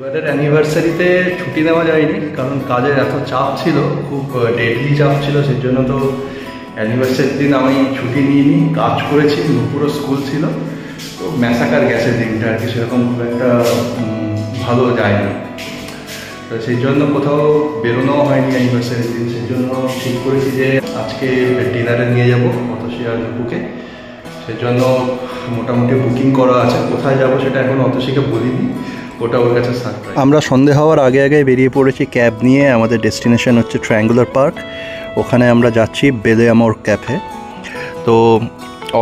এবারের অ্যানিভার্সারিতে ছুটি নেওয়া যায়নি, কারণ কাজের এত চাপ ছিল, খুব ডেডলি চাপ ছিল। সেই জন্য তো অ্যানিভার্সারির দিন আমি ছুটি নিইনি, কাজ করেছি, পুরো স্কুল ছিল। তো ম্যাসাকার গেছে দিনটা আর কি, সেরকম খুব একটা ভালো যায়নি। তো সেই জন্য কোথাও বেরোনো হয়নি অ্যানিভার্সারির দিন। সেই জন্য ঠিক করেছি যে আজকে ডিনারে নিয়ে যাবো অতসী আর নুপুকে। সেই জন্য মোটামুটি বুকিং করা আছে। কোথায় যাব সেটা এখন অতসীকে বলিনি, ওটা ওর কাছে সারপ্রাইজ। আমরা সন্ধে হওয়ার আগে আগে বেরিয়ে পড়েছি ক্যাব নিয়ে। আমাদের ডেস্টিনেশন হচ্ছে ট্রায়াঙ্গুলার পার্ক। ওখানে আমরা যাচ্ছি বেলে আমোর ক্যাফে। তো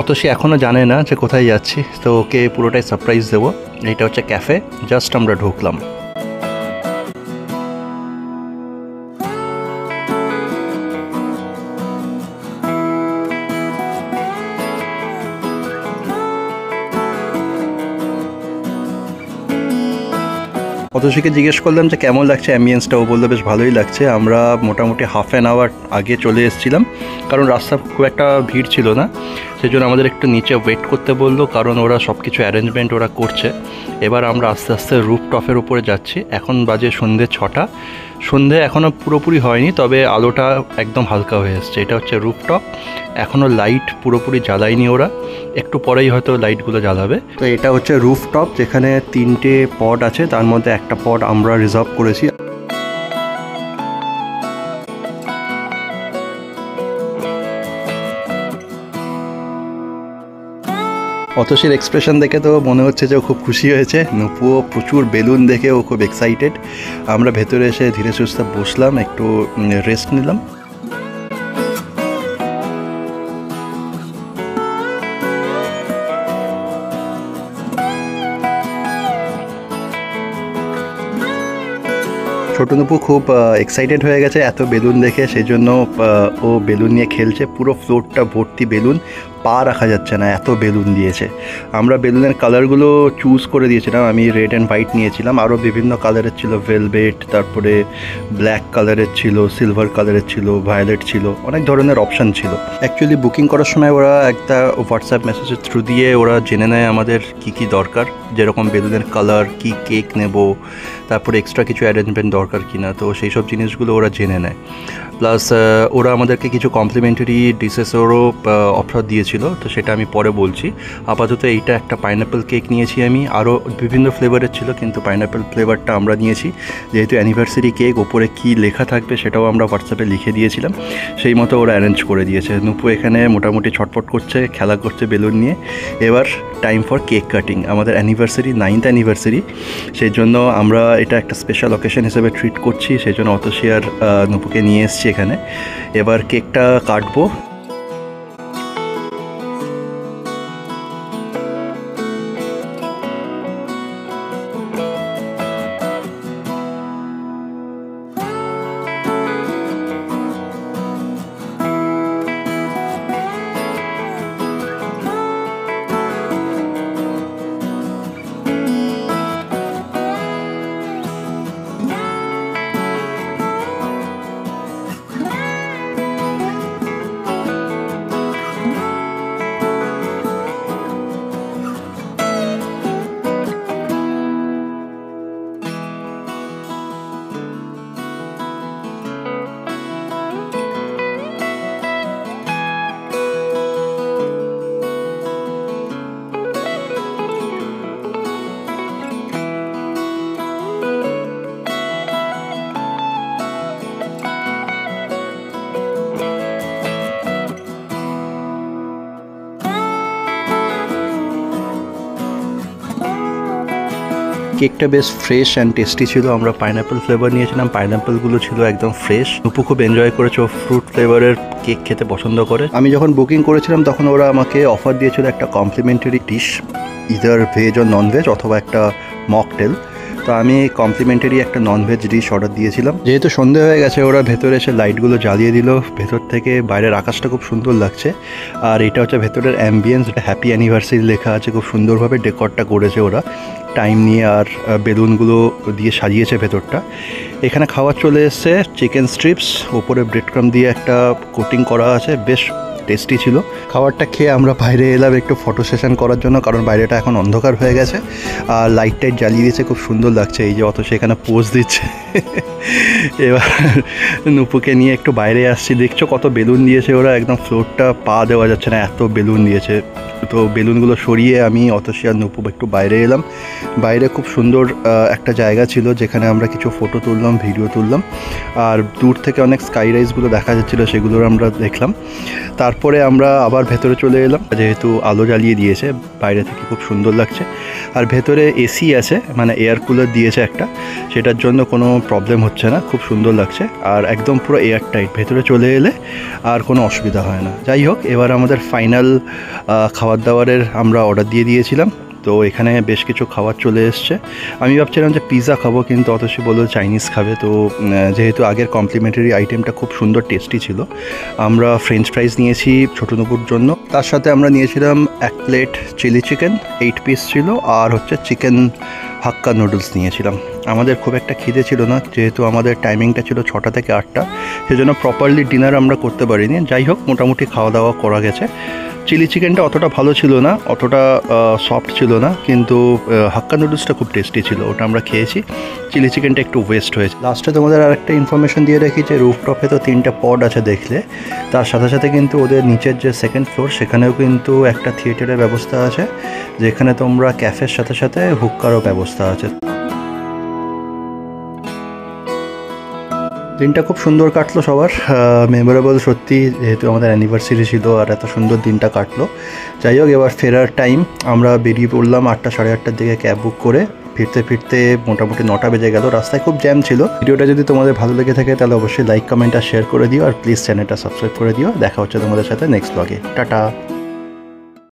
অতসী এখনও জানে না যে কোথায় যাচ্ছি, তো ওকে পুরোটাই সারপ্রাইজ দেবো। এইটা হচ্ছে ক্যাফে, জাস্ট আমরা ঢুকলাম। অতসীকে জিজ্ঞেস করলাম যে কেমন লাগছে অ্যাম্বিয়েন্সটা। ও বললো বেশ ভালোই লাগছে। আমরা মোটামুটি হাফ অ্যান আওয়ার আগে চলে এসেছিলাম, কারণ রাস্তা খুব একটা ভিড় ছিল না। সেই জন্য আমাদের একটু নিচে ওয়েট করতে বললো, কারণ ওরা সব কিছু অ্যারেঞ্জমেন্ট ওরা করছে। এবার আমরা আস্তে আস্তে রুফটপের উপরে যাচ্ছি। এখন বাজে সন্ধ্যে 6টা। সন্ধ্যে এখনও পুরোপুরি হয়নি, তবে আলোটা একদম হালকা হয়ে এসছে। এটা হচ্ছে রুফটপ। এখনও লাইট পুরোপুরি জ্বালায়নি ওরা, একটু পরেই হয়তো লাইটগুলো জ্বালাবে। তো এটা হচ্ছে রুফটপ, যেখানে 3টে পড আছে, তার মধ্যে একটা পড আমরা রিজার্ভ করেছি। অতসীর এক্সপ্রেশন দেখে তো মনে হচ্ছে যে ও খুব খুশি হয়েছে। নুপুও প্রচুর বেলুন দেখে ও খুব এক্সাইটেড। আমরা ভেতরে এসে ধীরে সুস্থে বসলাম, একটু রেস্ট নিলাম। ছোট নুপু খুব এক্সাইটেড হয়ে গেছে এত বেলুন দেখে। সেই জন্য ও বেলুন নিয়ে খেলছে। পুরো ফ্লোরটা ভর্তি বেলুন, পা রাখা যাচ্ছে না, এত বেলুন দিয়েছে। আমরা বেলুনের কালারগুলো চুজ করে দিয়েছিলাম। আমি রেড অ্যান্ড হোয়াইট নিয়েছিলাম, আরও বিভিন্ন কালারের ছিল। ভেলভেট, তারপরে ব্ল্যাক কালারের ছিল, সিলভার কালারের ছিল, ভায়োলেট ছিল, অনেক ধরনের অপশান ছিল। অ্যাকচুয়ালি বুকিং করার সময় ওরা একটা হোয়াটসঅ্যাপ মেসেজের থ্রু দিয়ে ওরা জেনে নেয় আমাদের কি কি দরকার, যেরকম বেলুনের কালার, কি কেক নেব, তারপরে এক্সট্রা কিছু অ্যারেঞ্জমেন্ট দরকার কিনা। তো সেই সব জিনিসগুলো ওরা জেনে নেয়। প্লাস ওরা আমাদেরকে কিছু কমপ্লিমেন্টারি ডিশেসেরও অফার দিয়েছিল, তো সেটা আমি পরে বলছি। আপাতত এইটা একটা পাইনঅ্যাপেল কেক নিয়েছি আমি, আরও বিভিন্ন ফ্লেভারের ছিল, কিন্তু পাইনঅ্যাপেল ফ্লেভারটা আমরা নিয়েছি। যেহেতু অ্যানিভার্সারি কেক, ওপরে কী লেখা থাকবে সেটাও আমরা হোয়াটসঅ্যাপে লিখে দিয়েছিলাম, সেই মতো ওরা অ্যারেঞ্জ করে দিয়েছে। নুপু এখানে মোটামুটি ছটফট করছে, খেলা করছে বেলুন নিয়ে। এবার টাইম ফর কেক কাটিং। আমাদের অ্যানিভার্সারি, 9th অ্যানিভার্সারি, সেই জন্য আমরা এটা একটা স্পেশাল অকেশন হিসেবে ট্রিট করছি। সেই জন্য অতসী আর নুপুকে নিয়ে এসেছি এখানে। এবার কেকটা কাটবো। কেকটা বেশ ফ্রেশ অ্যান্ড টেস্টি ছিল। আমরা পাইনঅ্যাপেল ফ্লেভার নিয়েছিলাম, পাইনঅ্যাপেলগুলো ছিল একদম ফ্রেশ। নুপু খুব এনজয় করেছে, ও ফ্রুট ফ্লেভারের কেক খেতে পছন্দ করে। আমি যখন বুকিং করেছিলাম তখন ওরা আমাকে অফার দিয়েছিল একটা কমপ্লিমেন্টারি ডিশ, ইদার ভেজ ও ননভেজ, অথবা একটা মকটেল। তো আমি কমপ্লিমেন্টারি একটা ননভেজ ডিশ অর্ডার দিয়েছিলাম। যেহেতু সন্ধে হয়ে গেছে, ওরা ভেতরে এসে লাইটগুলো জ্বালিয়ে দিল। ভেতর থেকে বাইরের আকাশটা খুব সুন্দর লাগছে। আর এটা হচ্ছে ভেতরের অ্যাম্বিয়েন্স, এটা হ্যাপি অ্যানিভার্সারি লেখা আছে। খুব সুন্দরভাবে ডেকোরটা করেছে ওরা টাইম নিয়ে, আর বেলুনগুলো দিয়ে সাজিয়েছে ভেতরটা। এখানে খাবার চলে এসছে চিকেন স্ট্রিপস, ওপরে ব্রেড ক্রাম্ব দিয়ে একটা কোটিং করা আছে, বেশ টেস্টি ছিল। খাবারটা খেয়ে আমরা বাইরে এলাম একটু ফটো সেশন করার জন্য, কারণ বাইরেটা এখন অন্ধকার হয়ে গেছে আর লাইট টাইট জ্বালিয়ে দিয়েছে, খুব সুন্দর লাগছে। এই যে অত সেখানে পোজ দিচ্ছে। এবার নুপুকে নিয়ে একটু বাইরে আসছি, দেখছো কত বেলুন দিয়েছে ওরা, একদম ফ্লোরটা পা দেওয়া যাচ্ছে না এত বেলুন দিয়েছে। তো বেলুনগুলো সরিয়ে আমি অতসী আর নুপু একটু বাইরে এলাম। বাইরে খুব সুন্দর একটা জায়গা ছিল যেখানে আমরা কিছু ফটো তুললাম, ভিডিও তুললাম, আর দূর থেকে অনেক স্কাই রাইজগুলো দেখা যাচ্ছিলো, সেগুলোর আমরা দেখলাম। তারপরে আমরা আবার ভেতরে চলে এলাম, যেহেতু আলো জ্বালিয়ে দিয়েছে বাইরে থেকে খুব সুন্দর লাগছে। আর ভেতরে এসি আছে, মানে এয়ার কুলার দিয়েছে একটা, সেটার জন্য কোনো প্রবলেম হচ্ছে না, খুব সুন্দর লাগছে। আর একদম পুরো এয়ার টাইট, ভেতরে চলে এলে আর কোনো অসুবিধা হয় না। যাই হোক, এবার আমাদের ফাইনাল খাবার দাবারের আমরা অর্ডার দিয়ে দিয়েছিলাম। তো এখানে বেশ কিছু খাবার চলে এসছে। আমি ভাবছিলাম যে পিৎজা খাবো, কিন্তু অতসী বললো চাইনিজ খাবে। তো যেহেতু আগের কমপ্লিমেন্টারি আইটেমটা খুব সুন্দর টেস্টি ছিল, আমরা ফ্রেঞ্চ ফ্রাইজ নিয়েছি ছোটো নুপুর জন্য। তার সাথে আমরা নিয়েছিলাম 1 প্লেট চিলি চিকেন, 8 পিস ছিল, আর হচ্ছে চিকেন হাক্কা নুডলস নিয়েছিলাম। আমাদের খুব একটা খিদে ছিল না, যেহেতু আমাদের টাইমিংটা ছিল 6টা থেকে 8টা, সেজন্য প্রপারলি ডিনার আমরা করতে পারিনি। যাই হোক, মোটামুটি খাওয়া দাওয়া করা গেছে। চিলি চিকেনটা অতটা ভালো ছিল না, অতটা সফট ছিল না, কিন্তু হাক্কা নুডলসটা খুব টেস্টি ছিল, ওটা আমরা খেয়েছি। চিলি চিকেনটা একটু ওয়েস্ট হয়েছে। লাস্টে তোমাদের আর একটা ইনফরমেশন দিয়ে রাখি যে রুফটপে তো 3টা পড আছে দেখলে, তার সাথে সাথে কিন্তু ওদের নিচের যে সেকেন্ড ফ্লোর সেখানেও কিন্তু একটা থিয়েটারের ব্যবস্থা আছে, যেখানে তোমরা ক্যাফের সাথে সাথে হুক্কারও ব্যবস্থা আছে। দিনটা খুব সুন্দর কাটলো সবার, মেমোরেবল সত্যি, যেহেতু আমাদের অ্যানিভার্সারি ছিল আর এত সুন্দর দিনটা কাটলো। যাই হোক, এবার ফেরার টাইম, আমরা বেরিয়ে পড়লাম 8টা সাড়ে 8টার দিকে ক্যাব বুক করে। ফিরতে ফিরতে মোটামুটি 9টা বেজে গেল, রাস্তায় খুব জ্যাম ছিল। ভিডিওটা যদি তোমাদের ভালো লেগে থাকে তাহলে অবশ্যই লাইক কমেন্ট আর শেয়ার করে দিও, আর প্লিজ চ্যানেলটা সাবস্ক্রাইব করে দিও। দেখা হচ্ছে তোমাদের সাথে নেক্সট ব্লগে। টাটা।